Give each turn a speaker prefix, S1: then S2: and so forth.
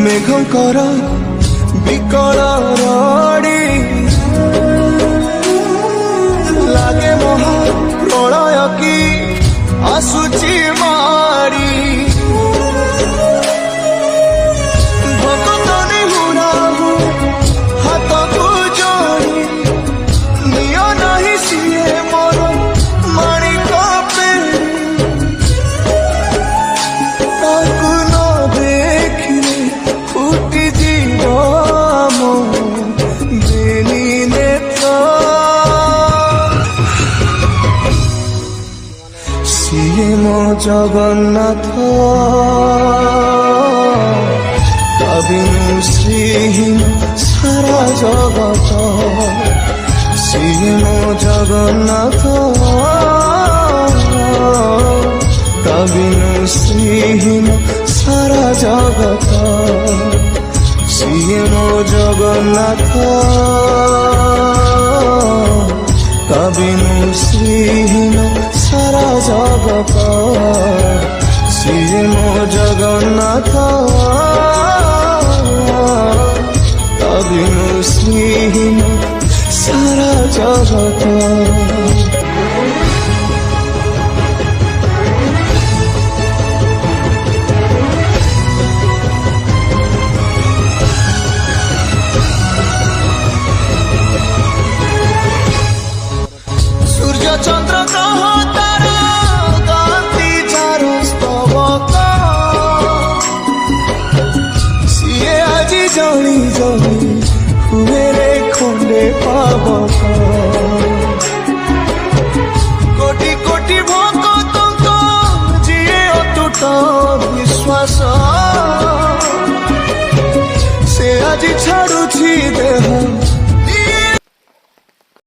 S1: ମେଘଙ୍କର ବିକଳ ରଡ଼ି ଲାଗେ ମହା ପ୍ରଳୟ କି ଆସୁଛି ମାଡ଼ି ଭକ୍ତନି ହୁରାହୁ ହାତକୁ ଯୋଡ଼ି ନିଅ ନାହିଁ ସିଏ ମୋର ମାଣିକ ପେଡ଼ି ତାକୁ ନ ଦେଖିଲେ ଫୁଟିଯିବ ମୋ ବେନି ନେତ୍ର ସିଏ ମୋ ଜଗନ୍ନାଥ ତା ବିନୁ ଶ୍ରୀହୀନ ସାରା ଜଗତ ସିଏ ମୋ ଜଗନ୍ନାଥ ତା ବିନୁ ଶ୍ରୀହୀନ ସାରା ଜଗତ ସିଏ ମୋ ଜଗନ୍ନାଥ ତା ବିନୁ ଶ୍ରୀହୀନ ସାରା ଜଗତ ସିଏ ମୋ ଜଗନ୍ନାଥ ତା ବିନୁ ଶ୍ରୀହୀନ ସାରା ଜଗତ চন্দ্র গ্রহ তারা গান্তি যার স্তবক সিয়ে আজি জলি জলি হুয়ে রে খন্ডে পাবক